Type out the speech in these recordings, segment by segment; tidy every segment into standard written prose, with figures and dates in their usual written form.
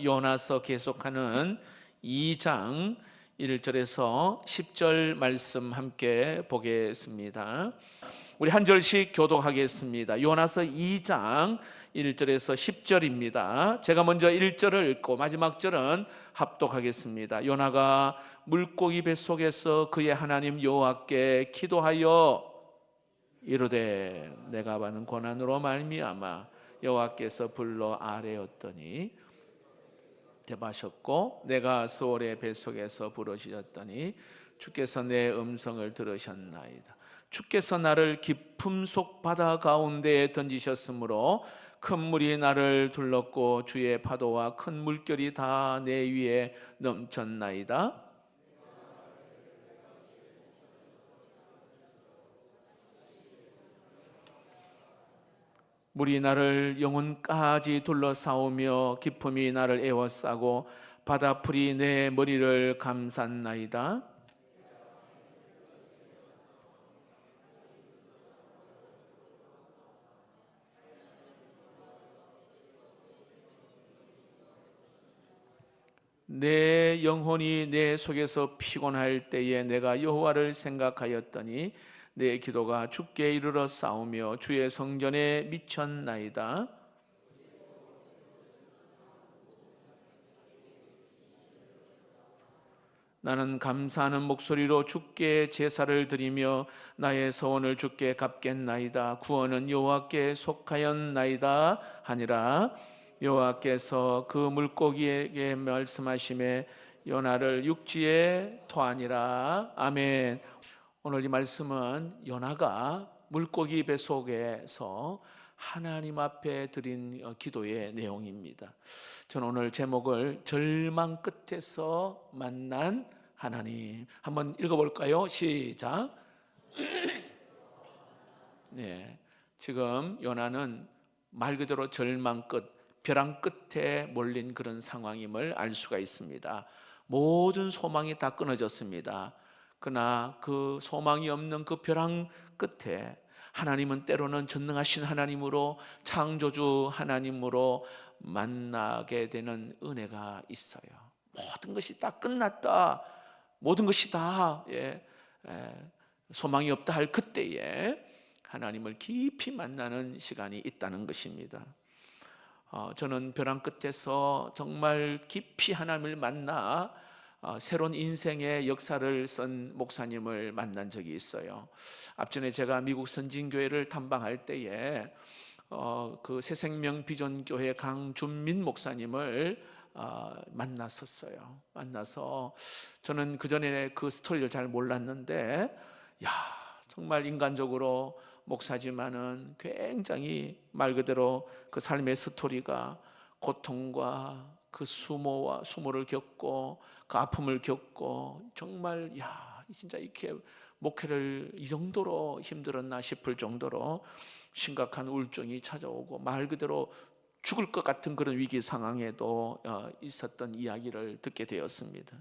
요나서 계속하는 2장 1절에서 10절 말씀 함께 보겠습니다. 우리 한 절씩 교독하겠습니다. 요나서 2장 1절에서 10절입니다. 제가 먼저 1절을 읽고 마지막 절은 합독하겠습니다. 요나가 물고기 뱃속에서 그의 하나님 여호와께 기도하여 이르되 내가 받는 고난으로 말미암아 여호와께서 불러 아뢰었더니 대마셨고 내가 스올의 뱃속에서 부르짖었더니 주께서 내 음성을 들으셨나이다. 주께서 나를 깊음 속 바다 가운데에 던지셨으므로 큰 물이 나를 둘렀고 주의 파도와 큰 물결이 다 내 위에 넘쳤나이다. 물이 나를 영혼까지 둘러싸우며 깊음이 나를 에워싸고 바다풀이 내 머리를 감쌌나이다. 내 영혼이 내 속에서 피곤할 때에 내가 여호와를 생각하였더니 내 기도가 주께 이르러 싸우며 주의 성전에 미쳤나이다. 나는 감사하는 목소리로 주께 제사를 드리며 나의 서원을 주께 갚겠나이다. 구원은 여호와께 속하였나이다 하니라. 여호와께서 그 물고기에게 말씀하시매 요나를 육지에 토하니라. 아멘. 오늘 이 말씀은 요나가 물고기 뱃속에서 하나님 앞에 드린 기도의 내용입니다. 저는 오늘 제목을 절망 끝에서 만난 하나님 한번 읽어볼까요? 시작. 네, 지금 요나는 말 그대로 절망 끝, 벼랑 끝에 몰린 그런 상황임을 알 수가 있습니다. 모든 소망이 다 끊어졌습니다. 그러나 그 소망이 없는 그 벼랑 끝에 하나님은 때로는 전능하신 하나님으로, 창조주 하나님으로 만나게 되는 은혜가 있어요. 모든 것이 다 끝났다, 모든 것이 다 소망이 없다 할 그때에 하나님을 깊이 만나는 시간이 있다는 것입니다. 저는 벼랑 끝에서 정말 깊이 하나님을 만나 새로운 인생의 역사를 쓴 목사님을 만난 적이 있어요. 앞전에 제가 미국 선진교회를 탐방할 때에 그 새생명 비전교회 강준민 목사님을 만났었어요. 만나서 저는 그전에 그 스토리를 잘 몰랐는데 정말 인간적으로 목사지만은 굉장히 말 그대로 그 삶의 스토리가 고통과 그 수모를 겪고 그 아픔을 겪고 정말 진짜 이렇게 목회를 이 정도로 힘들었나 싶을 정도로 심각한 우울증이 찾아오고 말 그대로 죽을 것 같은 그런 위기 상황에도 있었던 이야기를 듣게 되었습니다.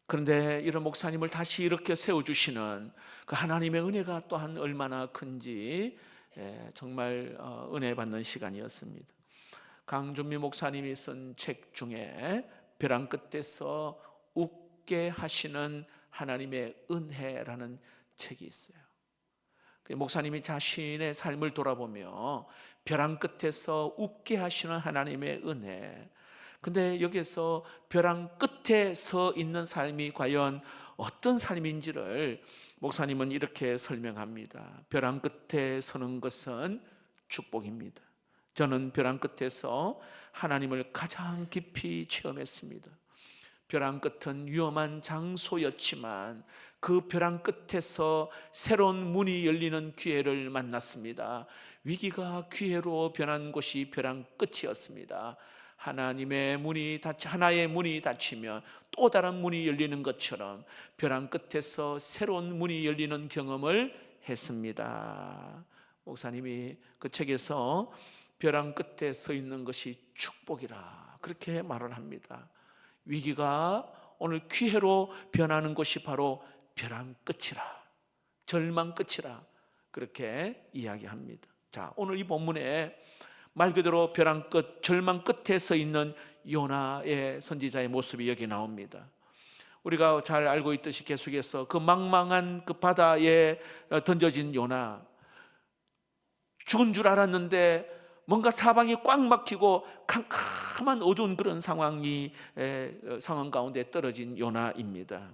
그런데 이런 목사님을 다시 이렇게 세워주시는 그 하나님의 은혜가 또한 얼마나 큰지 정말 은혜 받는 시간이었습니다. 강준미 목사님이 쓴 책 중에 벼랑 끝에서 웃게 하시는 하나님의 은혜라는 책이 있어요. 목사님이 자신의 삶을 돌아보며 벼랑 끝에서 웃게 하시는 하나님의 은혜, 근데 여기서 벼랑 끝에 서 있는 삶이 과연 어떤 삶인지를 목사님은 이렇게 설명합니다. 벼랑 끝에 서는 것은 축복입니다. 저는 벼랑 끝에서 하나님을 가장 깊이 체험했습니다. 벼랑 끝은 위험한 장소였지만 그 벼랑 끝에서 새로운 문이 열리는 기회를 만났습니다. 위기가 기회로 변한 곳이 벼랑 끝이었습니다. 하나님의 문이 하나의 문이 닫히면 또 다른 문이 열리는 것처럼 벼랑 끝에서 새로운 문이 열리는 경험을 했습니다. 목사님이 그 책에서 벼랑 끝에 서 있는 것이 축복이라 그렇게 말을 합니다. 위기가 오늘 기회로 변하는 것이 바로 벼랑 끝이라, 절망 끝이라 그렇게 이야기합니다. 자, 오늘 이 본문에 말 그대로 벼랑 끝, 절망 끝에 서 있는 요나의 선지자의 모습이 여기 나옵니다. 우리가 잘 알고 있듯이 계속해서 그 망망한 그 바다에 던져진 요나, 죽은 줄 알았는데 뭔가 사방이 꽉 막히고 캄캄한 어두운 그런 상황 가운데 떨어진 요나입니다.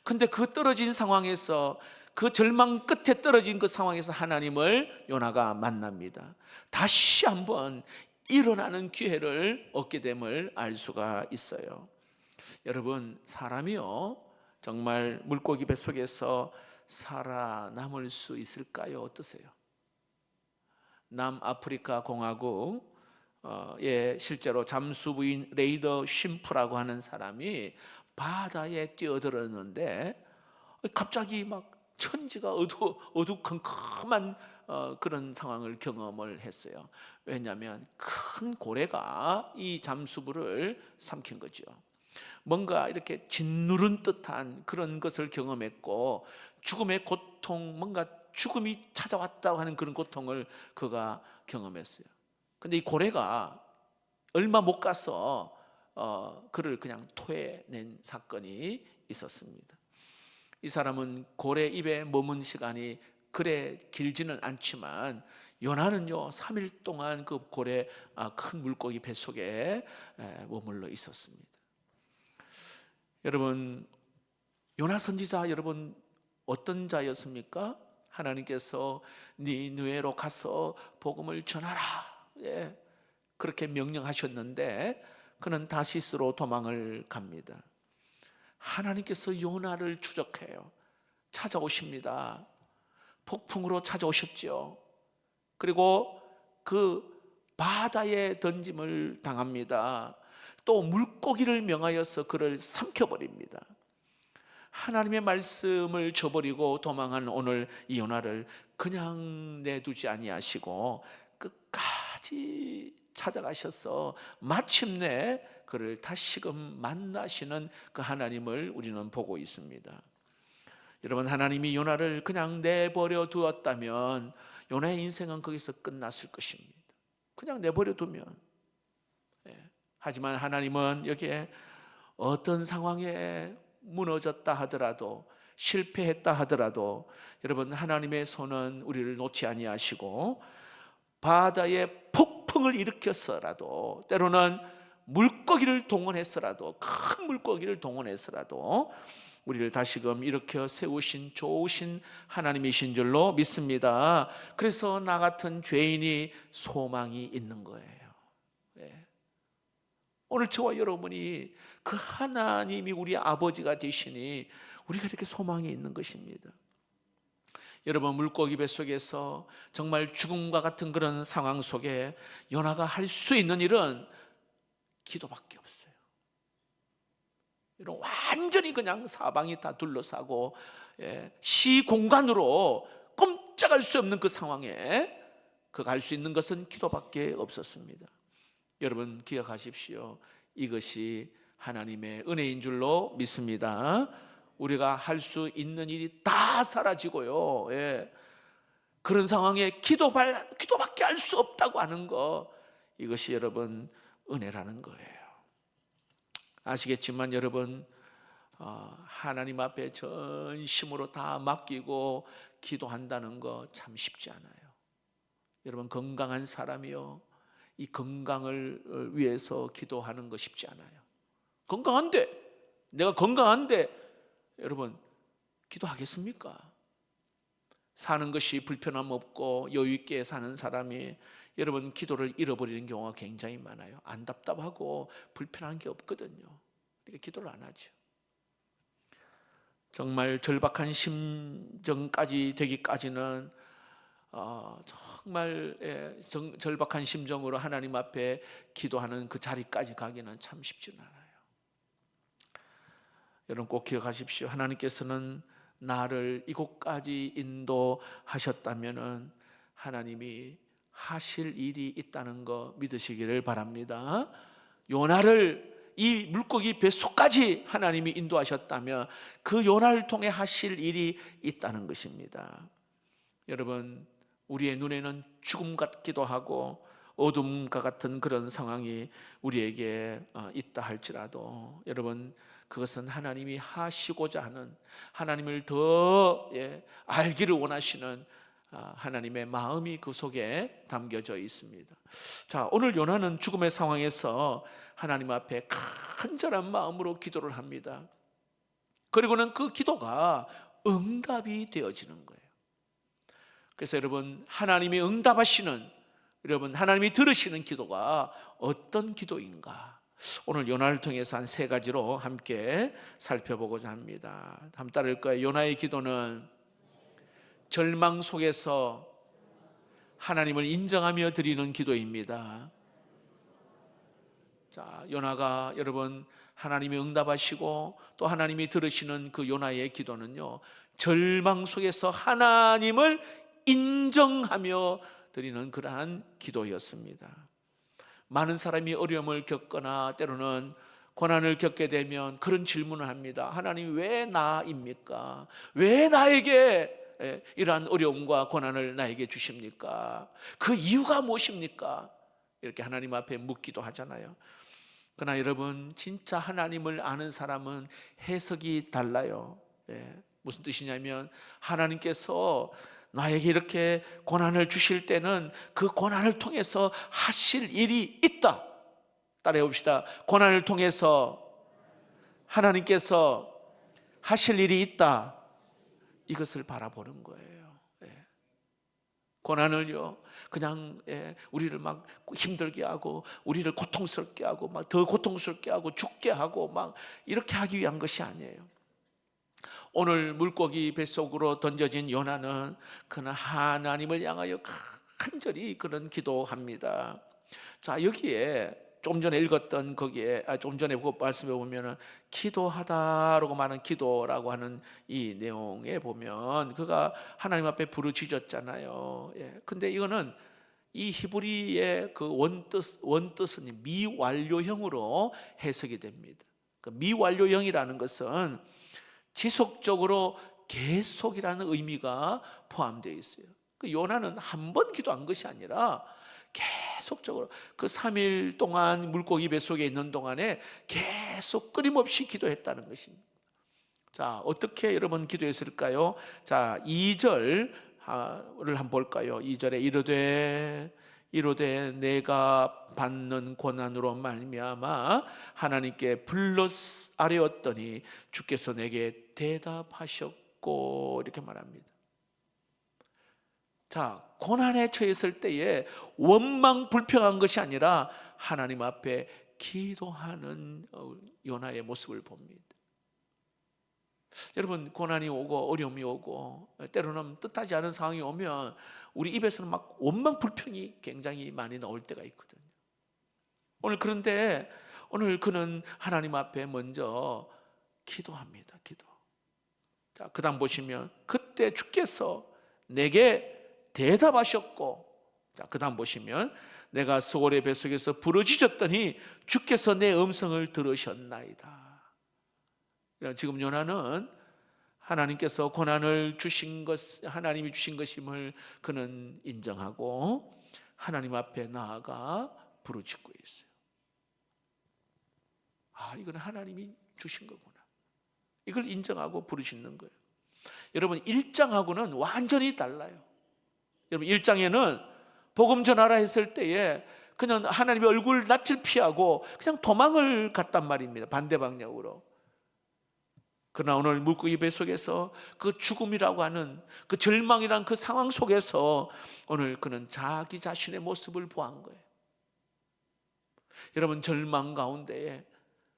근데 그 떨어진 상황에서, 그 절망 끝에 떨어진 그 상황에서 하나님을 요나가 만납니다. 다시 한번 일어나는 기회를 얻게 됨을 알 수가 있어요. 여러분, 사람이요 정말 물고기 뱃속에서 살아남을 수 있을까요? 어떠세요? 남아프리카 공화국에 실제로 잠수부인 레이더 쉼프라고 하는 사람이 바다에 뛰어들었는데 갑자기 막 천지가 어두컴컴한 그런 상황을 경험을 했어요. 왜냐하면 큰 고래가 이 잠수부를 삼킨 거죠. 뭔가 이렇게 짓누른 듯한 그런 것을 경험했고, 죽음의 고통, 뭔가 죽음이 찾아왔다고 하는 그런 고통을 그가 경험했어요. 근데 이 고래가 얼마 못 가서 그를 그냥 토해낸 사건이 있었습니다. 이 사람은 고래 입에 머문 시간이 그래 길지는 않지만 요나는요 3일 동안 그 고래 큰 물고기 뱃속에 머물러 있었습니다. 여러분, 요나 선지자 여러분 어떤 자였습니까? 하나님께서 니느웨로 가서 복음을 전하라, 그렇게 명령하셨는데 그는 다시스로 도망을 갑니다. 하나님께서 요나를 추적해요. 찾아오십니다. 폭풍으로 찾아오셨죠. 그리고 그 바다에 던짐을 당합니다. 또 물고기를 명하여서 그를 삼켜버립니다. 하나님의 말씀을 저버리고 도망한 오늘 이 요나를 그냥 내두지 아니하시고 끝까지 찾아가셔서 마침내 그를 다시금 만나시는 그 하나님을 우리는 보고 있습니다. 여러분, 하나님이 요나를 그냥 내버려 두었다면 요나의 인생은 거기서 끝났을 것입니다. 그냥 내버려 두면. 하지만 하나님은 여기에 어떤 상황에 무너졌다 하더라도, 실패했다 하더라도 여러분, 하나님의 손은 우리를 놓지 아니하시고 바다에 폭풍을 일으켰어라도, 때로는 물고기를 동원해서라도, 큰 물고기를 동원해서라도 우리를 다시금 일으켜 세우신 좋으신 하나님이신 줄로 믿습니다. 그래서 나 같은 죄인이 소망이 있는 거예요. 오늘 저와 여러분이 그 하나님이 우리 아버지가 되시니 우리가 이렇게 소망이 있는 것입니다. 여러분, 물고기 뱃속에서 정말 죽음과 같은 그런 상황 속에 요나가 할 수 있는 일은 기도밖에 없어요. 이런 완전히 그냥 사방이 다 둘러싸고 시공간으로 꼼짝할 수 없는 그 상황에 그가 할 수 있는 것은 기도밖에 없었습니다. 여러분, 기억하십시오. 이것이 하나님의 은혜인 줄로 믿습니다. 우리가 할 수 있는 일이 다 사라지고요, 그런 상황에 기도밖에 할 수 없다고 하는 거, 이것이 여러분 은혜라는 거예요. 아시겠지만 여러분, 하나님 앞에 전심으로 다 맡기고 기도한다는 거 참 쉽지 않아요. 여러분, 건강한 사람이요, 이 건강을 위해서 기도하는 거 쉽지 않아요. 내가 건강한데 여러분 기도하겠습니까? 사는 것이 불편함 없고 여유 있게 사는 사람이 여러분 기도를 잃어버리는 경우가 굉장히 많아요. 안 답답하고 불편한 게 없거든요. 그러니까 기도를 안 하죠. 정말 절박한 심정까지 되기까지는 정말 절박한 심정으로 하나님 앞에 기도하는 그 자리까지 가기는 참 쉽지는 않아요. 여러분 꼭 기억하십시오. 하나님께서는 나를 이곳까지 인도하셨다면 하나님이 하실 일이 있다는 거 믿으시기를 바랍니다. 요나를 이 물고기 뱃속까지 하나님이 인도하셨다면 그 요나를 통해 하실 일이 있다는 것입니다. 여러분, 우리의 눈에는 죽음 같기도 하고 어둠과 같은 그런 상황이 우리에게 있다 할지라도 여러분, 그것은 하나님이 하시고자 하는, 하나님을 더 알기를 원하시는 하나님의 마음이 그 속에 담겨져 있습니다. 자, 오늘 요나는 죽음의 상황에서 하나님 앞에 간절한 마음으로 기도를 합니다. 그리고는 그 기도가 응답이 되어지는 거예요. 그래서 여러분, 하나님이 응답하시는, 여러분 하나님이 들으시는 기도가 어떤 기도인가, 오늘 요나를 통해서 한 세 가지로 함께 살펴보고자 합니다. 한번 따를 거예요. 요나의 기도는 절망 속에서 하나님을 인정하며 드리는 기도입니다. 자, 요나가 여러분 하나님이 응답하시고 또 하나님이 들으시는 그 요나의 기도는요, 절망 속에서 하나님을 인정하며 드리는 그러한 기도였습니다. 많은 사람이 어려움을 겪거나 때로는 고난을 겪게 되면 그런 질문을 합니다. 하나님, 왜 나입니까? 왜 나에게 이러한 어려움과 고난을 나에게 주십니까? 그 이유가 무엇입니까? 이렇게 하나님 앞에 묻기도 하잖아요. 그러나 여러분, 진짜 하나님을 아는 사람은 해석이 달라요. 무슨 뜻이냐면, 하나님께서 나에게 이렇게 고난을 주실 때는 그 고난을 통해서 하실 일이 있다. 따라해 봅시다. 고난을 통해서 하나님께서 하실 일이 있다. 이것을 바라보는 거예요. 고난을요, 그냥 우리를 막 힘들게 하고 우리를 고통스럽게 하고 막 더 고통스럽게 하고 죽게 하고 막 이렇게 하기 위한 것이 아니에요. 오늘 물고기 뱃속으로 던져진 요나는 그는 하나님을 향하여 간절히 그런 기도합니다. 자, 여기에 좀 전에 읽었던 거기에 좀 전에 말씀해 보면은 기도하다라고 말하는 기도라고 하는 이 내용에 보면 그가 하나님 앞에 부르짖었잖아요. 근데 이거는 이 히브리의 그 원뜻은 미완료형으로 해석이 됩니다. 그 미완료형이라는 것은 지속적으로 계속이라는 의미가 포함되어 있어요. 그 요나는 한 번 기도한 것이 아니라 계속적으로 그 3일 동안 물고기 뱃속에 있는 동안에 계속 끊임없이 기도했다는 것입니다. 자, 어떻게 여러분 기도했을까요? 자, 2절을 한번 볼까요? 2절에 이르되 내가 받는 고난으로 말미암아 하나님께 불러 아뢰었더니 주께서 내게 대답하셨고, 이렇게 말합니다. 자, 고난에 처했을 때에 원망 불평한 것이 아니라 하나님 앞에 기도하는 요나의 모습을 봅니다. 여러분, 고난이 오고 어려움이 오고 때로는 뜻하지 않은 상황이 오면 우리 입에서는 막 원망 불평이 굉장히 많이 나올 때가 있거든요. 그런데 오늘 그는 하나님 앞에 먼저 기도합니다. 기도. 자, 그다음 보시면 그때 주께서 내게 대답하셨고, 자, 그다음 보시면 내가 스올의 뱃속에서 부르짖었더니 주께서 내 음성을 들으셨나이다. 지금 요나는 하나님께서 고난을 주신 것, 하나님이 주신 것임을 그는 인정하고 하나님 앞에 나아가 부르짖고 있어요. 이건 하나님이 주신 거구나. 이걸 인정하고 부르짖는 거예요. 여러분, 1장하고는 완전히 달라요. 여러분, 1장에는 복음 전하라 했을 때에 그냥 하나님의 얼굴 낯을 피하고 그냥 도망을 갔단 말입니다. 반대 방향으로. 그러나 오늘 물고기 뱃속에서 그 죽음이라고 하는 그 절망이란 그 상황 속에서 오늘 그는 자기 자신의 모습을 보한 거예요. 여러분, 절망 가운데에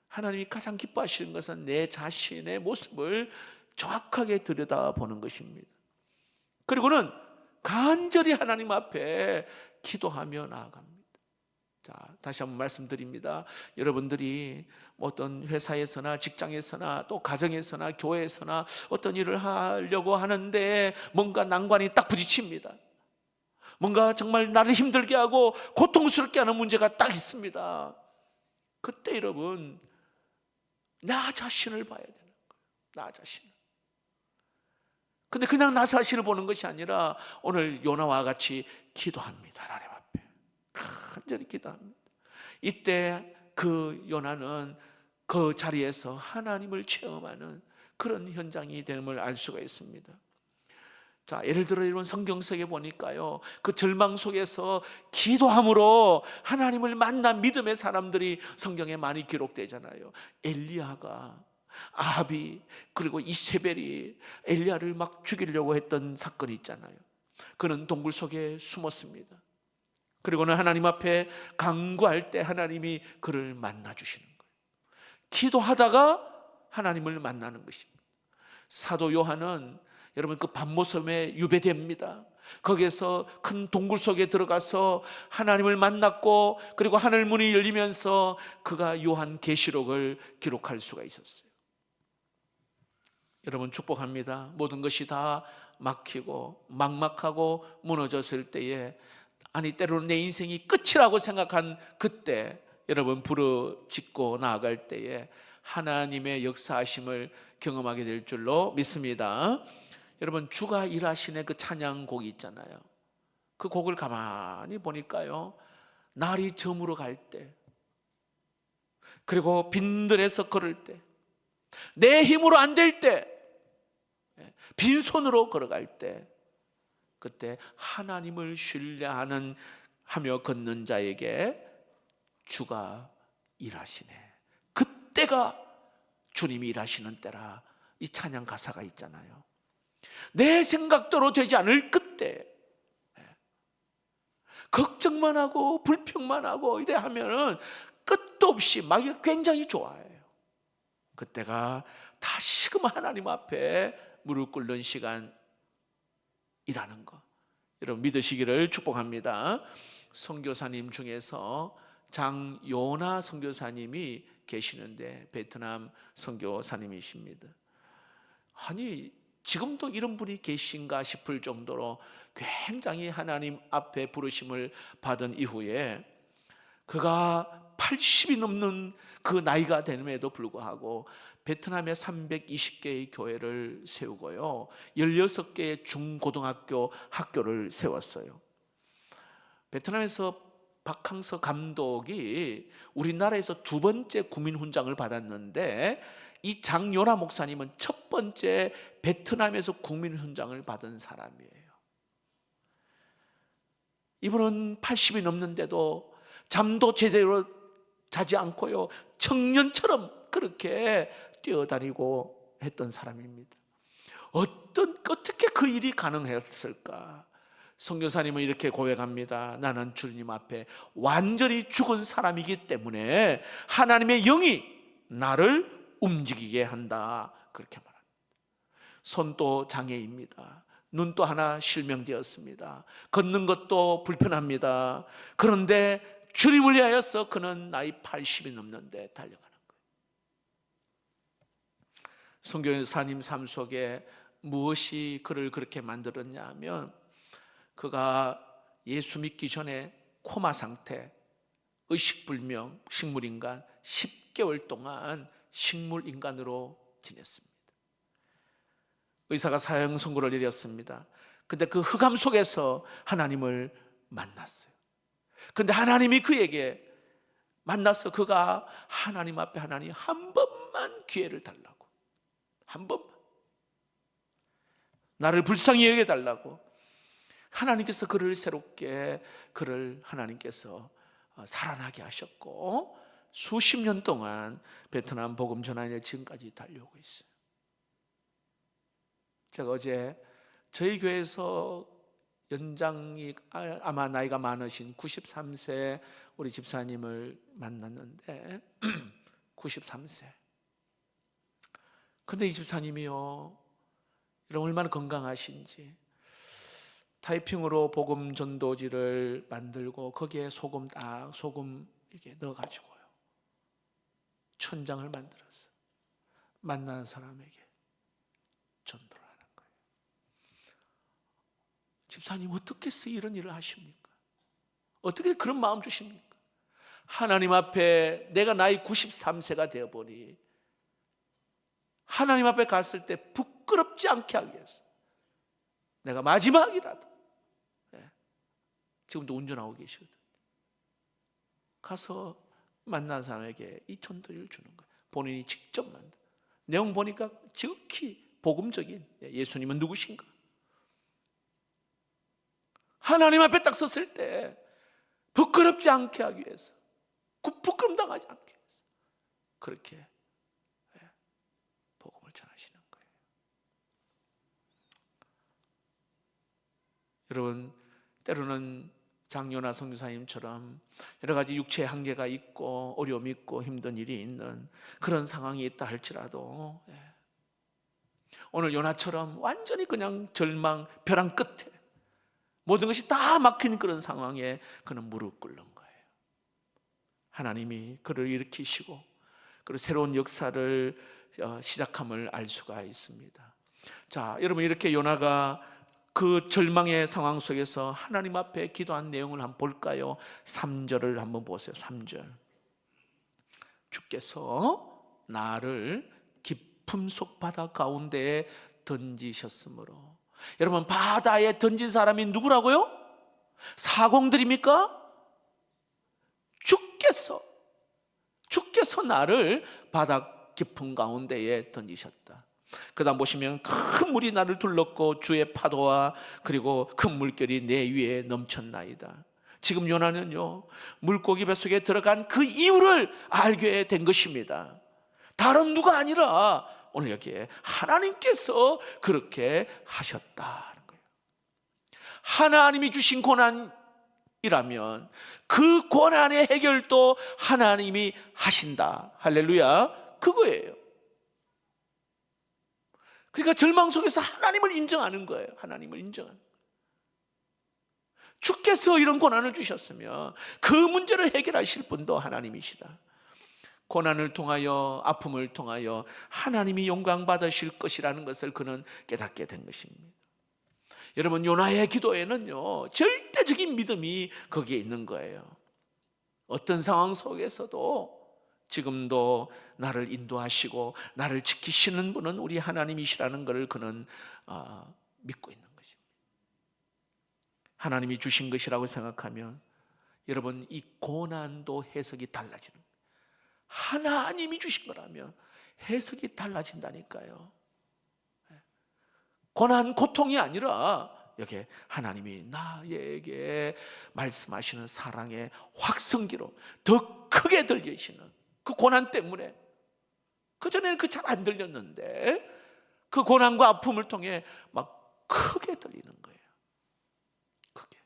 하나님이 가장 기뻐하시는 것은 내 자신의 모습을 정확하게 들여다보는 것입니다. 그리고는 간절히 하나님 앞에 기도하며 나아갑니다. 자, 다시 한번 말씀드립니다. 여러분들이 어떤 회사에서나 직장에서나 또 가정에서나 교회에서나 어떤 일을 하려고 하는데 뭔가 난관이 딱 부딪힙니다. 뭔가 정말 나를 힘들게 하고 고통스럽게 하는 문제가 딱 있습니다. 그때 여러분, 나 자신을 봐야 되는 거예요. 나 자신을. 근데 그냥 나 자신을 보는 것이 아니라 오늘 요나와 같이 기도합니다. 하나님 앞에 간절히 기도합니다. 이때 그 요나는 그 자리에서 하나님을 체험하는 그런 현장이 됨을 알 수가 있습니다. 자, 예를 들어 이런 성경 속에 보니까요, 그 절망 속에서 기도함으로 하나님을 만난 믿음의 사람들이 성경에 많이 기록되잖아요. 엘리야가, 아합이, 그리고 이세벨이 엘리야를 막 죽이려고 했던 사건이 있잖아요. 그는 동굴 속에 숨었습니다. 그리고는 하나님 앞에 간구할 때 하나님이 그를 만나 주시는 거예요. 기도하다가 하나님을 만나는 것입니다. 사도 요한은 여러분 그 밤모섬에 유배됩니다. 거기에서 큰 동굴 속에 들어가서 하나님을 만났고, 그리고 하늘 문이 열리면서 그가 요한계시록을 기록할 수가 있었어요. 여러분 축복합니다. 모든 것이 다 막히고 막막하고 무너졌을 때에, 아니 때로는 내 인생이 끝이라고 생각한 그때, 여러분 부르짖고 나아갈 때에 하나님의 역사하심을 경험하게 될 줄로 믿습니다. 여러분 주가 일하시네 그 찬양곡이 있잖아요. 그 곡을 가만히 보니까요, 날이 저물어 갈 때, 그리고 빈들에서 걸을 때, 내 힘으로 안 될 때, 빈손으로 걸어갈 때, 그때 하나님을 신뢰하는 하며 걷는 자에게 주가 일하시네, 그때가 주님이 일하시는 때라, 이 찬양 가사가 있잖아요. 내 생각대로 되지 않을 그때, 걱정만 하고 불평만 하고 이래 하면은 끝도 없이 마귀가 굉장히 좋아해요. 그때가 다시금 하나님 앞에 무릎 꿇는 시간이라는 거, 여러분 믿으시기를 축복합니다. 선교사님 중에서 장요나 선교사님이 계시는데, 베트남 선교사님이십니다. 아니 지금도 이런 분이 계신가 싶을 정도로 굉장히 하나님 앞에 부르심을 받은 이후에, 그가 80이 넘는 그 나이가 됨에도 불구하고 베트남에 320개의 교회를 세우고요, 16개의 중고등학교 학교를 세웠어요. 베트남에서 박항서 감독이 우리나라에서 두 번째 국민훈장을 받았는데, 이 장요나 목사님은 첫 번째 베트남에서 국민훈장을 받은 사람이에요. 이분은 80이 넘는데도 잠도 제대로 자지 않고요, 청년처럼 그렇게 뛰어다니고 했던 사람입니다. 어떻게 그 일이 가능했을까? 선교사님은 이렇게 고백합니다. 나는 주님 앞에 완전히 죽은 사람이기 때문에 하나님의 영이 나를 움직이게 한다, 그렇게 말합니다. 손도 장애입니다. 눈도 하나 실명되었습니다. 걷는 것도 불편합니다. 그런데 주님을 위하여서 그는 나이 80이 넘는데 달려가는 거예요. 선교사님 삶 속에 무엇이 그를 그렇게 만들었냐 하면, 그가 예수 믿기 전에 코마 상태, 의식불명, 식물인간 10개월 동안 식물인간으로 지냈습니다. 의사가 사형 선고를 내렸습니다. 근데 그 흑암 속에서 하나님을 만났어요. 근데 하나님이 그에게 만나서 그가 하나님 앞에, 하나님 한 번만 기회를 달라고, 한 번만 나를 불쌍히 여겨달라고, 하나님께서 그를 새롭게, 그를 하나님께서 살아나게 하셨고, 수십 년 동안 베트남 복음 전환에 지금까지 달려오고 있어요. 제가 어제 저희 교회에서 연장이 아마 나이가 많으신 93세 우리 집사님을 만났는데 93세. 근데 이 집사님이요, 여러분 얼마나 건강하신지, 타이핑으로 복음 전도지를 만들고 거기에 소금 이렇게 넣어가지고요, 천장을 만들어서 만나는 사람에게 전도를 하는 거예요. 집사님 어떻게 이런 일을 하십니까? 어떻게 그런 마음 주십니까? 하나님 앞에 내가 나이 93세가 되어보니 하나님 앞에 갔을 때 부끄럽지 않게 하기 위해서 내가 마지막이라도, 지금도 운전하고 계시거든, 가서 만난 사람에게 이 전도를 주는 거예요. 본인이 직접 만나. 내용 보니까 지극히 복음적인, 예수님은 누구신가? 하나님 앞에 딱 섰을 때 부끄럽지 않게 하기 위해서, 부끄럼 당하지 않게 위해서 그렇게 복음을 전하시는 거예요. 여러분, 때로는 장요나 선교사님처럼 여러 가지 육체의 한계가 있고 어려움이 있고 힘든 일이 있는 그런 상황이 있다 할지라도, 오늘 요나처럼 완전히 그냥 절망, 벼랑 끝에 모든 것이 다 막힌 그런 상황에 그는 무릎 꿇는 거예요. 하나님이 그를 일으키시고 그리고 새로운 역사를 시작함을 알 수가 있습니다. 자, 여러분, 이렇게 요나가 그 절망의 상황 속에서 하나님 앞에 기도한 내용을 한번 볼까요? 3절을 한번 보세요. 3절. 주께서 나를 깊음 속 바다 가운데에 던지셨으므로. 여러분, 바다에 던진 사람이 누구라고요? 사공들입니까? 주께서 나를 바다 깊은 가운데에 던지셨다. 그 다음 보시면 큰 물이 나를 둘렀고 주의 파도와 그리고 큰 물결이 내 위에 넘쳤나이다. 지금 요나는요, 물고기 뱃속에 들어간 그 이유를 알게 된 것입니다. 다른 누가 아니라 오늘 여기에 하나님께서 그렇게 하셨다는 거예요. 하나님이 주신 고난이라면 그 고난의 해결도 하나님이 하신다. 할렐루야. 그거예요. 그러니까 절망 속에서 하나님을 인정하는 거예요. 하나님을 인정하는 거예요. 주께서 이런 고난을 주셨으면 그 문제를 해결하실 분도 하나님이시다. 고난을 통하여, 아픔을 통하여 하나님이 영광 받으실 것이라는 것을 그는 깨닫게 된 것입니다. 여러분, 요나의 기도에는요, 절대적인 믿음이 거기에 있는 거예요. 어떤 상황 속에서도 지금도 나를 인도하시고 나를 지키시는 분은 우리 하나님이시라는 것을 그는 믿고 있는 것입니다. 하나님이 주신 것이라고 생각하면 여러분, 이 고난도 해석이 달라지는 거예요. 하나님이 주신 거라면 해석이 달라진다니까요. 고난, 고통이 아니라 여기 하나님이 나에게 말씀하시는 사랑의 확성기로 더 크게 들리시는 그 고난 때문에, 그전에는 그 잘 안 들렸는데 그 고난과 아픔을 통해 막 크게 들리는 거예요. 크게.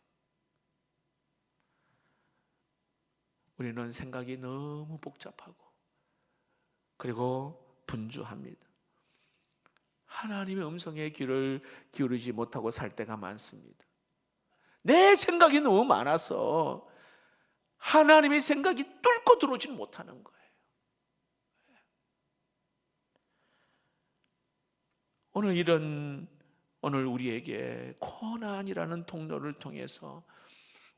우리는 생각이 너무 복잡하고 그리고 분주합니다. 하나님의 음성에 귀를 기울이지 못하고 살 때가 많습니다. 내 생각이 너무 많아서 하나님의 생각이 뚫고 들어오지 못하는 거예요. 오늘 우리에게 고난이라는 통로를 통해서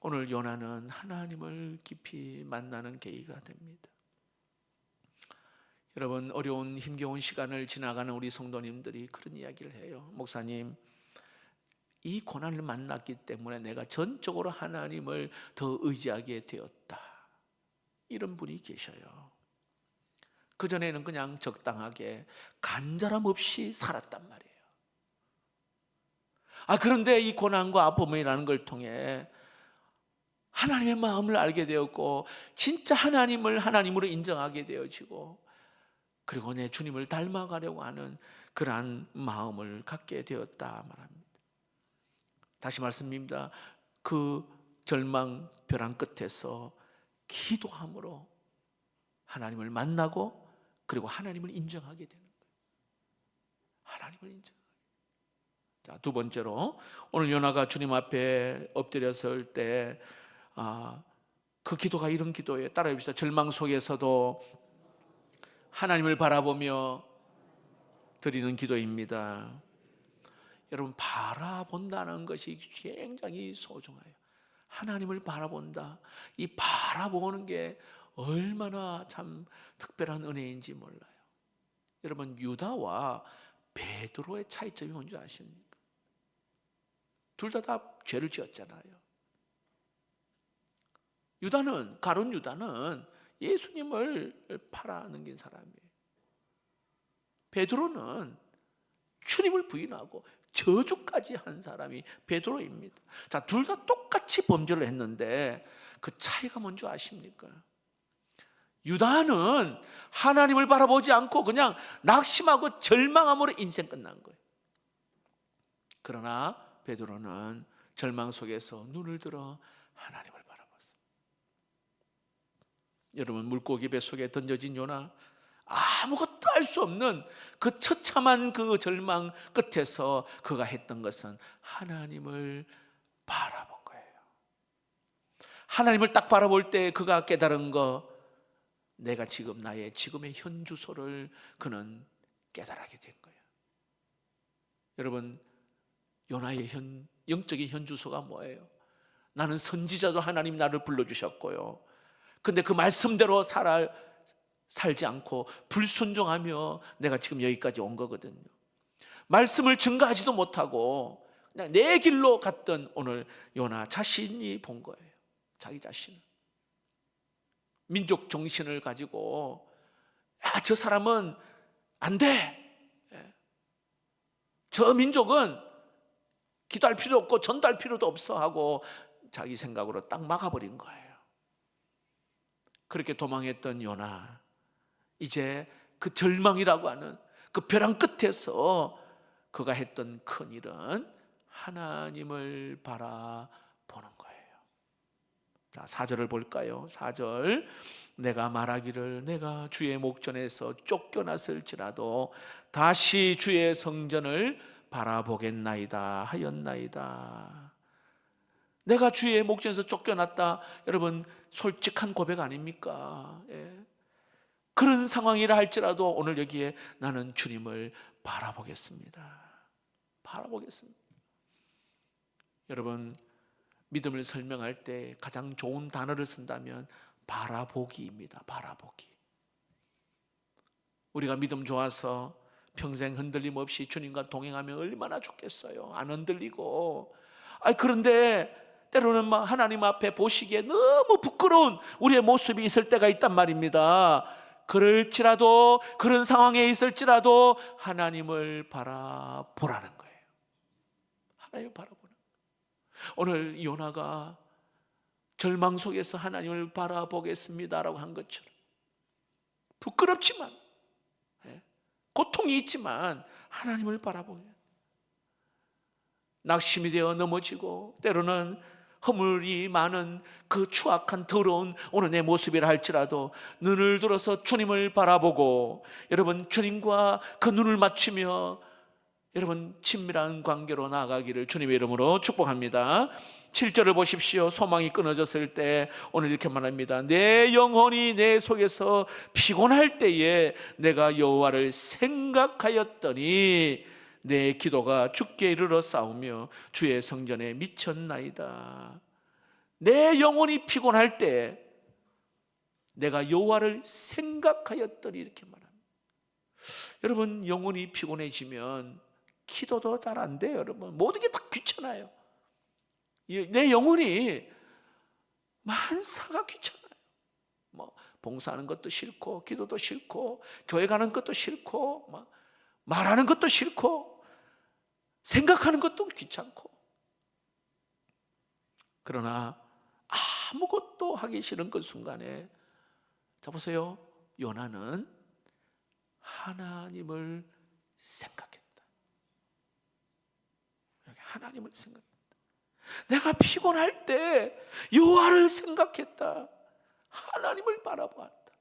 오늘 요나는 하나님을 깊이 만나는 계기가 됩니다. 여러분, 어려운 힘겨운 시간을 지나가는 우리 성도님들이 그런 이야기를 해요. 목사님, 이 고난을 만났기 때문에 내가 전적으로 하나님을 더 의지하게 되었다. 이런 분이 계셔요. 그전에는 그냥 적당하게 간절함 없이 살았단 말이에요. 그런데 이 고난과 아픔이라는 걸 통해 하나님의 마음을 알게 되었고 진짜 하나님을 하나님으로 인정하게 되어지고 그리고 내 주님을 닮아가려고 하는 그러한 마음을 갖게 되었다 말합니다. 다시 말씀드립니다. 그 절망 벼랑 끝에서 기도함으로 하나님을 만나고 그리고 하나님을 인정하게 되는 거예요. 하나님을 인정하게. 자, 두 번째로 오늘 요나가 주님 앞에 엎드려 설 때 그 기도가 이런 기도예요. 따라해 봅시다. 절망 속에서도 하나님을 바라보며 드리는 기도입니다. 여러분, 바라본다는 것이 굉장히 소중해요. 하나님을 바라본다. 이 바라보는 게 얼마나 참 특별한 은혜인지 몰라요. 여러분, 유다와 베드로의 차이점이 뭔지 아십니까? 둘 다 죄를 지었잖아요. 가룟 유다는 예수님을 팔아넘긴 사람이에요. 베드로는 주님을 부인하고 저주까지 한 사람이 베드로입니다. 자, 둘 다 똑같이 범죄를 했는데 그 차이가 뭔지 아십니까? 유다는 하나님을 바라보지 않고 그냥 낙심하고 절망함으로 인생 끝난 거예요. 그러나 베드로는 절망 속에서 눈을 들어 하나님을 바라봤어요. 여러분, 물고기 뱃속에 던져진 요나, 아무것도 할 수 없는 그 처참한 그 절망 끝에서 그가 했던 것은 하나님을 바라본 거예요. 하나님을 딱 바라볼 때 그가 깨달은 거, 내가 지금 나의 지금의 현 주소를 그는 깨달게 된 거예요. 여러분, 요나의 영적인 현 주소가 뭐예요? 나는 선지자도 하나님 나를 불러주셨고요, 근데 그 말씀대로 살지 않고 불순종하며 내가 지금 여기까지 온 거거든요. 말씀을 증거하지도 못하고 그냥 내 길로 갔던 오늘 요나 자신이 본 거예요. 자기 자신을, 민족 정신을 가지고, 저 사람은 안 돼, 저 민족은 기도할 필요 없고 전도할 필요도 없어 하고 자기 생각으로 딱 막아버린 거예요. 그렇게 도망했던 요나, 이제 그 절망이라고 하는 그 벼랑 끝에서 그가 했던 큰 일은 하나님을 바라보는 거예요. 자, 4절을 볼까요? 4절, 내가 말하기를 내가 주의 목전에서 쫓겨났을지라도 다시 주의 성전을 바라보겠나이다 하였나이다. 내가 주의 목전에서 쫓겨났다. 여러분, 솔직한 고백 아닙니까? 그런 상황이라 할지라도 오늘 여기에 나는 주님을 바라보겠습니다. 바라보겠습니다. 여러분, 믿음을 설명할 때 가장 좋은 단어를 쓴다면 바라보기입니다. 바라보기. 우리가 믿음 좋아서 평생 흔들림 없이 주님과 동행하면 얼마나 좋겠어요. 안 흔들리고. 그런데 때로는 하나님 앞에 보시기에 너무 부끄러운 우리의 모습이 있을 때가 있단 말입니다. 그럴지라도, 그런 상황에 있을지라도 하나님을 바라보라는 거예요. 하나님을 바라보는 거예요. 오늘 요나가 절망 속에서 하나님을 바라보겠습니다라고 한 것처럼 부끄럽지만, 고통이 있지만 하나님을 바라보게, 낙심이 되어 넘어지고 때로는 허물이 많은 그 추악한 더러운 오늘 내 모습이라 할지라도 눈을 들어서 주님을 바라보고, 여러분, 주님과 그 눈을 맞추며 여러분 친밀한 관계로 나아가기를 주님의 이름으로 축복합니다. 7절을 보십시오. 소망이 끊어졌을 때 오늘 이렇게 말합니다. 내 영혼이 내 속에서 피곤할 때에 내가 여호와를 생각하였더니 내 기도가 주께 이르러 싸우며 주의 성전에 미쳤나이다. 내 영혼이 피곤할 때 내가 여호와를 생각하였더니, 이렇게 말합니다. 여러분, 영혼이 피곤해지면 기도도 잘 안 돼요. 여러분, 모든 게 다 귀찮아요. 내 영혼이 만사가 귀찮아요. 봉사하는 것도 싫고, 기도도 싫고, 교회 가는 것도 싫고, 말하는 것도 싫고, 생각하는 것도 귀찮고. 그러나 아무것도 하기 싫은 그 순간에, 자 보세요, 요나는 하나님을 생각했다. 하나님을 생각했다. 내가 피곤할 때 여호와를 생각했다. 하나님을 바라보았다.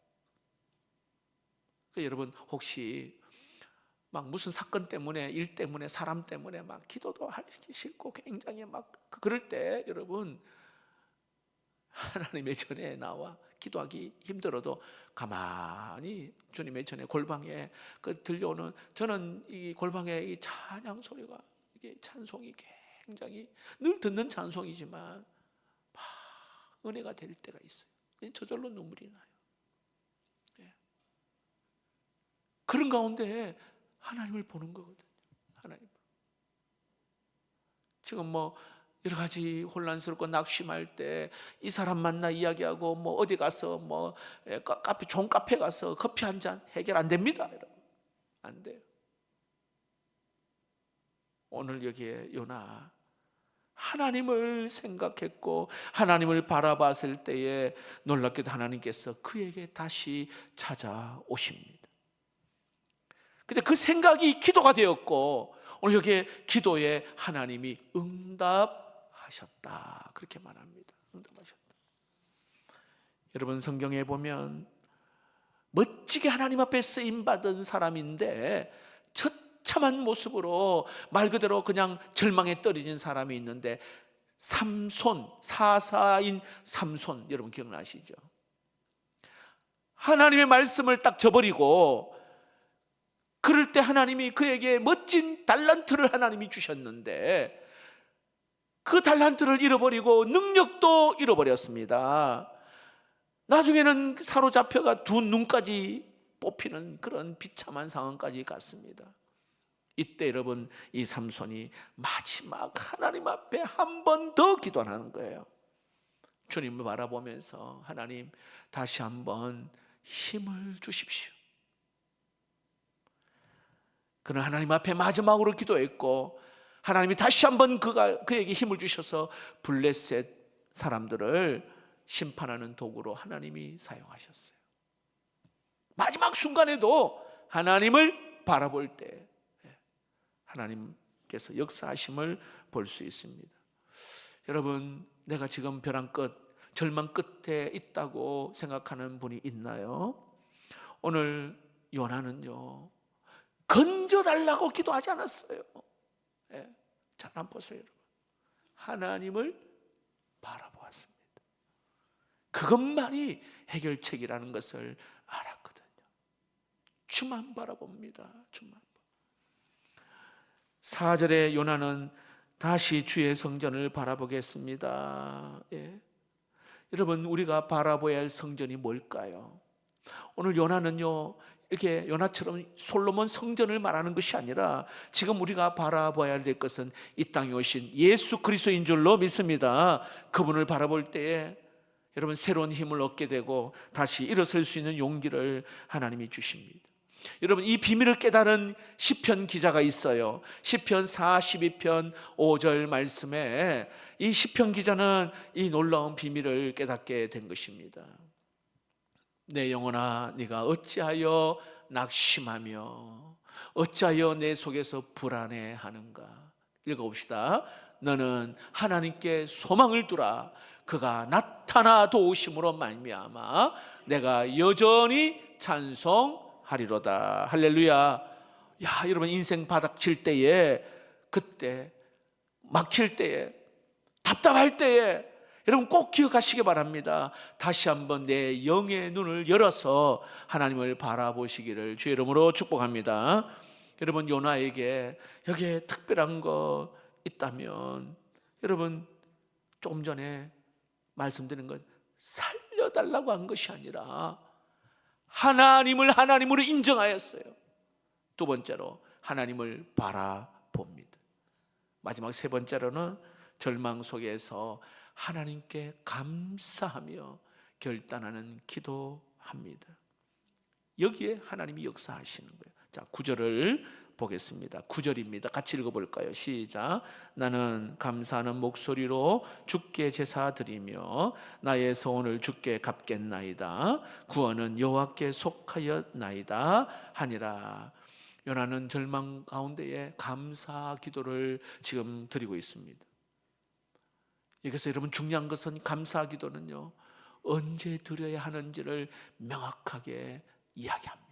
여러분, 혹시 무슨 사건 때문에, 일 때문에, 사람 때문에 기도도 하기 싫고 굉장히 그럴 때, 여러분, 하나님의 전에 나와 기도하기 힘들어도 가만히 주님의 전에 골방에 들려오는, 저는 이 골방에 이 찬양 소리가, 이게 찬송이 굉장히 늘 듣는 찬송이지만 은혜가 될 때가 있어요. 저절로 눈물이 나요. 그런 가운데 하나님을 보는 거거든요. 하나님. 지금 여러 가지 혼란스럽고 낙심할 때 이 사람 만나 이야기하고 뭐 어디 가서 뭐 카페, 좋은 카페 가서 커피 한 잔 해결 안 됩니다. 여러분. 안 돼요. 오늘 여기에 요나 하나님을 생각했고 하나님을 바라봤을 때에 놀랍게도 하나님께서 그에게 다시 찾아오십니다. 근데 그 생각이 기도가 되었고 오늘 여기에 기도에 하나님이 응답하셨다 그렇게 말합니다. 응답하셨다. 여러분 성경에 보면 멋지게 하나님 앞에 쓰임받은 사람인데 처참한 모습으로 말 그대로 그냥 절망에 떨어진 사람이 있는데 삼손, 사사인 삼손 여러분 기억나시죠? 하나님의 말씀을 딱 저버리고 그럴 때 하나님이 그에게 멋진 달란트를 하나님이 주셨는데 그 달란트를 잃어버리고 능력도 잃어버렸습니다. 나중에는 사로잡혀가 두 눈까지 뽑히는 그런 비참한 상황까지 갔습니다. 이때 여러분 이 삼손이 마지막 하나님 앞에 한 번 더 기도하는 거예요. 주님을 바라보면서 하나님 다시 한번 힘을 주십시오. 그는 하나님 앞에 마지막으로 기도했고 하나님이 다시 한번 그에게 힘을 주셔서 블레셋 사람들을 심판하는 도구로 하나님이 사용하셨어요. 마지막 순간에도 하나님을 바라볼 때 하나님께서 역사하심을 볼 수 있습니다. 여러분 내가 지금 벼랑 끝 절망 끝에 있다고 생각하는 분이 있나요? 오늘 요나는요 건져달라고 기도하지 않았어요. 잘 한번 보세요. 하나님을 바라보았습니다. 그것만이 해결책이라는 것을 알았거든요. 주만 바라봅니다. 주만. 4절에 요나는 다시 주의 성전을 바라보겠습니다. 여러분 우리가 바라봐야 할 성전이 뭘까요? 오늘 요나는요 이렇게 요나처럼 솔로몬 성전을 말하는 것이 아니라 지금 우리가 바라봐야 될 것은 이 땅에 오신 예수 그리스도인 줄로 믿습니다. 그분을 바라볼 때에 여러분 새로운 힘을 얻게 되고 다시 일어설 수 있는 용기를 하나님이 주십니다. 여러분 이 비밀을 깨달은 시편 기자가 있어요. 시편 42편 5절 말씀에 이 시편 기자는 이 놀라운 비밀을 깨닫게 된 것입니다. 내 영혼아 네가 어찌하여 낙심하며 어찌하여 내 속에서 불안해하는가. 읽어봅시다. 너는 하나님께 소망을 두라. 그가 나타나 도우심으로 말미암아 내가 여전히 찬송하리로다. 할렐루야. 야 여러분 인생 바닥 칠 때에 그때 막힐 때에 답답할 때에 여러분 꼭 기억하시기 바랍니다. 다시 한번 내 영의 눈을 열어서 하나님을 바라보시기를 주의 이름으로 축복합니다. 여러분 요나에게 여기에 특별한 거 있다면 여러분 조금 전에 말씀드린 것 살려달라고 한 것이 아니라 하나님을 하나님으로 인정하였어요. 두 번째로 하나님을 바라봅니다. 마지막 세 번째로는 절망 속에서 하나님께 감사하며 결단하는 기도합니다. 여기에 하나님이 역사하시는 거예요. 자, 9절을 보겠습니다. 9절입니다. 같이 읽어볼까요? 시작. 나는 감사하는 목소리로 주께 제사 드리며 나의 소원을 주께 갚겠나이다. 구원은 여호와께 속하였나이다 하니라. 요나는 절망 가운데에 감사 기도를 지금 드리고 있습니다. 여기서 여러분 중요한 것은 감사 기도는요 언제 드려야 하는지를 명확하게 이야기합니다.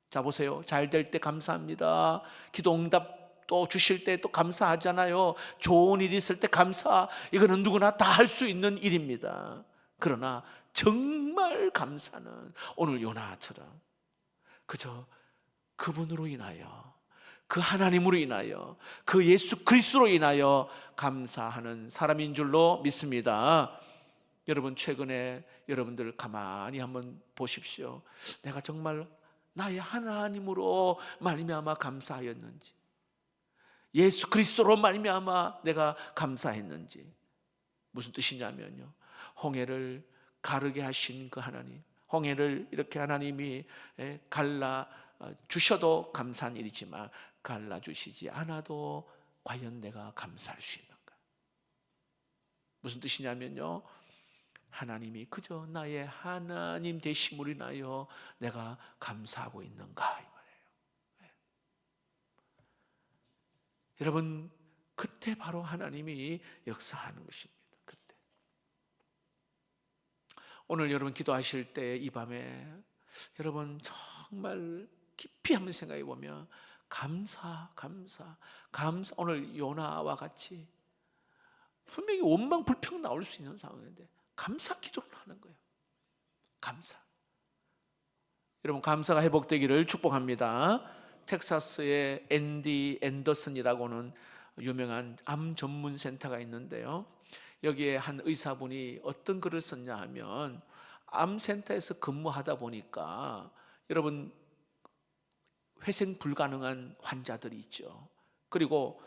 자 보세요. 잘 될 때 감사합니다. 기도 응답 또 주실 때 또 감사하잖아요. 좋은 일이 있을 때 감사, 이거는 누구나 다 할 수 있는 일입니다. 그러나 정말 감사는 오늘 요나처럼 그저 그분으로 인하여 그 하나님으로 인하여 그 예수 그리스도로 인하여 감사하는 사람인 줄로 믿습니다. 여러분 최근에 여러분들 가만히 한번 보십시오. 내가 정말 나의 하나님으로 말미암아 감사하였는지, 예수 그리스도로 말미암아 내가 감사했는지. 무슨 뜻이냐면요, 홍해를 가르게 하신 그 하나님, 홍해를 이렇게 하나님이 갈라 주셔도 감사한 일이지만 갈라 주시지 않아도 과연 내가 감사할 수 있는가? 무슨 뜻이냐면요, 하나님이 그저 나의 하나님 되심으로 인하여 내가 감사하고 있는가 이 말이에요. 여러분, 그때 바로 하나님이 역사하는 것입니다. 그때. 오늘 여러분 기도하실 때 이 밤에 여러분 정말 깊이 한번 생각해 보면 감사. 오늘 요나와 같이 분명히 원망 불평 나올 수 있는 상황인데 감사 기도를 하는 거예요. 감사. 여러분, 감사가 회복되기를 축복합니다. 텍사스의 앤디 앤더슨이라고는 유명한 암 전문 센터가 있는데요, 여기에 한 의사분이 어떤 글을 썼냐 하면, 암 센터에서 근무하다 보니까 여러분 회생 불가능한 환자들이 있죠. 그리고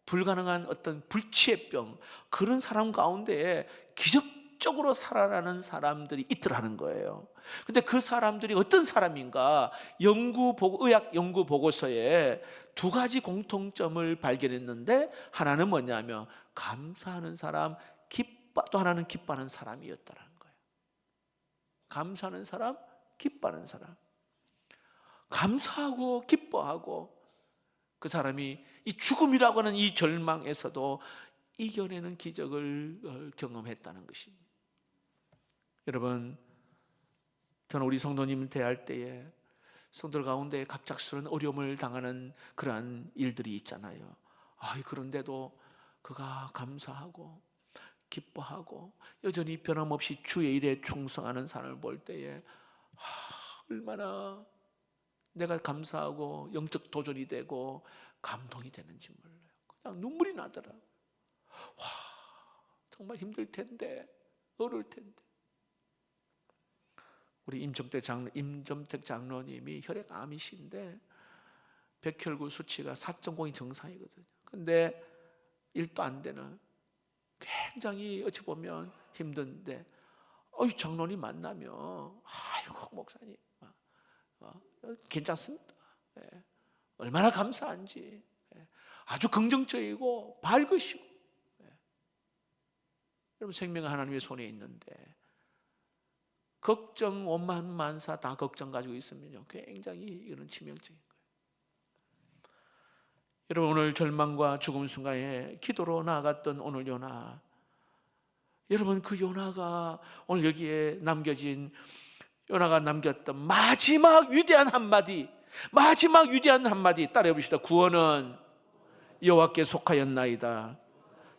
불가능한 어떤 불치의병, 그런 사람 가운데 기적적으로 살아나는 사람들이 있더라는 거예요. 근데 그 사람들이 어떤 사람인가, 의학 연구 보고서에 두 가지 공통점을 발견했는데, 하나는 뭐냐면 감사하는 사람, 또 하나는 기뻐하는 사람이었다는 거예요. 감사하는 사람, 기뻐하는 사람. 감사하고 기뻐하고 그 사람이 이 죽음이라고 하는 이 절망에서도 이겨내는 기적을 경험했다는 것입니다. 여러분, 저는 우리 성도님을 대할 때에 성도들 가운데 갑작스러운 어려움을 당하는 그러한 일들이 있잖아요. 그런데도 그가 감사하고 기뻐하고 여전히 변함없이 주의 일에 충성하는 사람을 볼 때에 얼마나 내가 감사하고 영적 도전이 되고 감동이 되는지 몰라요. 그냥 눈물이 나더라고요. 정말 힘들 텐데, 어려울 텐데. 우리 임점택 장로님이 혈액암이신데 백혈구 수치가 4.0이 정상이거든요. 근데 일도 안 되는, 굉장히 어찌 보면 힘든데, 장로님 만나면 아이고 목사님 괜찮습니다. 얼마나 감사한지. 아주 긍정적이고 밝으시고. 여러분, 생명은 하나님의 손에 있는데 걱정 오만 만사 다 걱정 가지고 있으면요, 굉장히 이런 치명적인 거예요. 여러분, 오늘 절망과 죽음 순간에 기도로 나아갔던 오늘 요나, 여러분 그 요나가 오늘 여기에 남겨진 요나가 남겼던 마지막 위대한 한마디 따라해 봅시다. 구원은 여호와께 속하였나이다.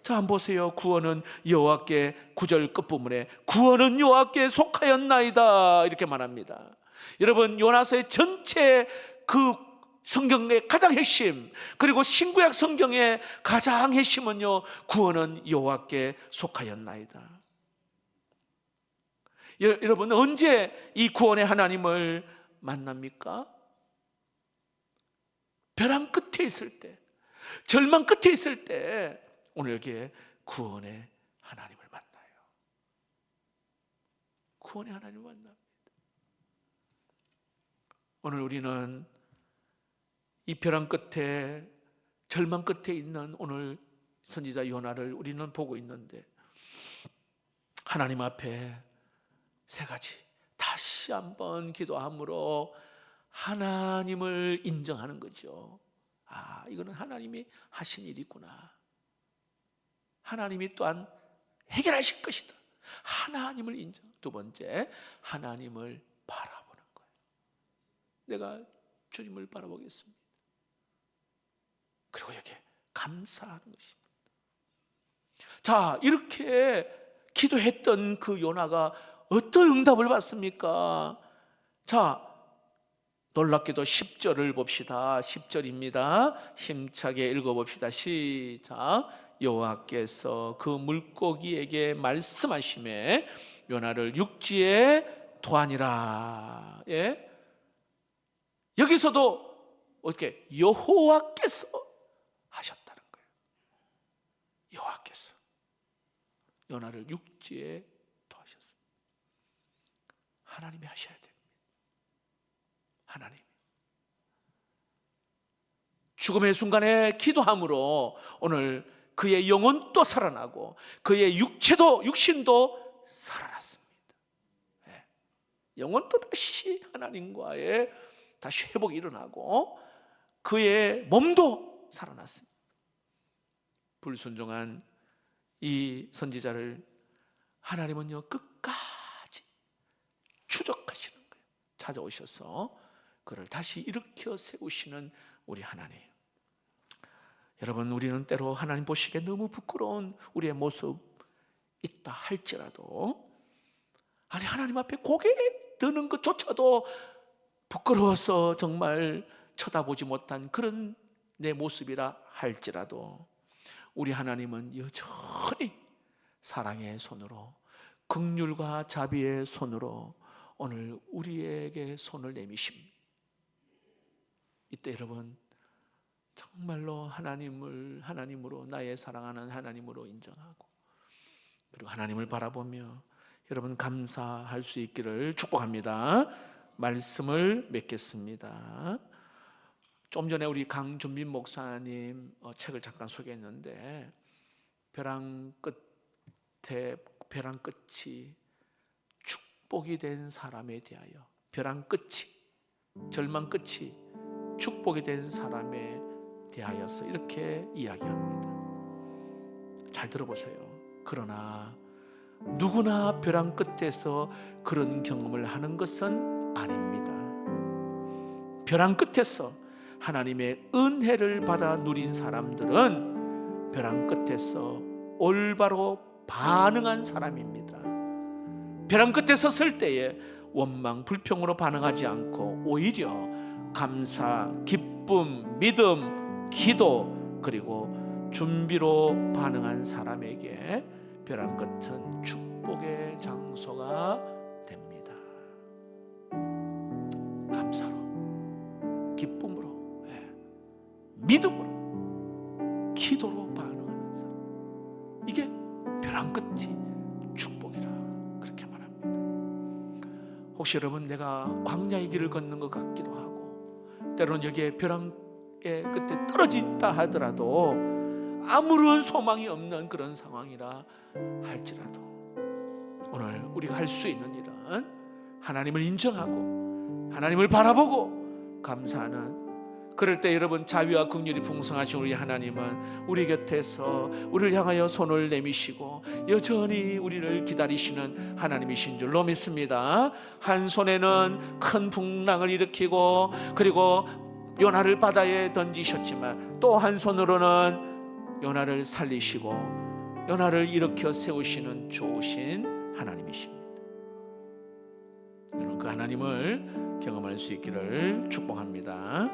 자, 한번 보세요. 구원은 여호와께, 9절 끝부분에 구원은 여호와께 속하였나이다 이렇게 말합니다. 여러분, 요나서의 전체 그 성경의 가장 핵심, 그리고 신구약 성경의 가장 핵심은요, 구원은 여호와께 속하였나이다. 여러분, 언제 이 구원의 하나님을 만납니까? 벼랑 끝에 있을 때, 절망 끝에 있을 때 오늘 여기에 구원의 하나님을 만나요. 구원의 하나님을 만납니다. 오늘 우리는 이 벼랑 끝에, 절망 끝에 있는 오늘 선지자 요나를 우리는 보고 있는데, 하나님 앞에 세 가지 다시 한번 기도함으로 하나님을 인정하는 거죠. 이거는 하나님이 하신 일이구나. 하나님이 또한 해결하실 것이다. 하나님을 인정. 두 번째, 하나님을 바라보는 거예요. 내가 주님을 바라보겠습니다. 그리고 여기에 감사하는 것입니다. 자, 이렇게 기도했던 그 요나가 어떤 응답을 받습니까? 자, 놀랍게도 10절을 봅시다. 10절입니다. 힘차게 읽어봅시다. 시작. 여호와께서 그 물고기에게 말씀하시매 요나를 육지에 토하니라. 여기서도 어떻게 여호와께서 하셨다는 여호와께서 요나를 육지에 토하셨습니다. 하나님이 하셔야 됩니다. 하나님. 죽음의 순간에 기도함으로 오늘 그의 영혼도 살아나고 그의 육신도 살아났습니다. 네. 영혼도 다시 하나님과의 다시 회복이 일어나고 그의 몸도 살아났습니다. 불순종한 이 선지자를 하나님은요 끝까지 추적하시는 거예요. 찾아오셔서 그를 다시 일으켜 세우시는 우리 하나님. 여러분, 우리는 때로 하나님 보시기에 너무 부끄러운 우리의 모습 있다 할지라도, 아니 하나님 앞에 고개 드는 것조차도 부끄러워서 정말 쳐다보지 못한 그런 내 모습이라 할지라도, 우리 하나님은 여전히 사랑의 손으로, 긍휼과 자비의 손으로 오늘 우리에게 손을 내미십니다. 이때 여러분, 정말로 하나님으로, 나의 사랑하는 하나님으로 인정하고, 그리고 하나님을 바라보며 여러분 감사할 수 있기를 축복합니다. 말씀을 맺겠습니다. 좀 전에 우리 강준민 목사님 책을 잠깐 소개했는데, 벼랑 끝이 축복이 된 사람에 대하여, 벼랑 끝이, 절망 끝이 축복이 된 사람에 대하여서 이렇게 이야기합니다. 잘 들어보세요. 그러나 누구나 벼랑 끝에서 그런 경험을 하는 것은 아닙니다. 벼랑 끝에서 하나님의 은혜를 받아 누린 사람들은 벼랑 끝에서 올바로 반응한 사람입니다. 벼랑 끝에 섰을 때에 원망, 불평으로 반응하지 않고 오히려 감사, 기쁨, 믿음, 기도, 그리고 준비로 반응한 사람에게 벼랑 끝은 축복의 장소가 됩니다. 감사로, 기쁨으로, 믿음으로, 기도로 반응하는 사람, 이게 벼랑 끝이 축복이라 그렇게 말합니다. 혹시 여러분, 내가 광야의 길을 걷는 것 같기도 하고, 때로는 여기에 벼랑의 끝에 떨어진다 하더라도 아무런 소망이 없는 그런 상황이라 할지라도, 오늘 우리가 할 수 있는 일은 하나님을 인정하고 하나님을 바라보고 감사하는, 그럴 때 여러분 자비와 긍휼이 풍성하신 우리 하나님은 우리 곁에서 우리를 향하여 손을 내미시고 여전히 우리를 기다리시는 하나님이신 줄로 믿습니다. 한 손에는 큰 풍랑을 일으키고 그리고 요나를 바다에 던지셨지만, 또 한 손으로는 요나를 살리시고 요나를 일으켜 세우시는 좋으신 하나님이십니다. 여러분, 그 하나님을 경험할 수 있기를 축복합니다.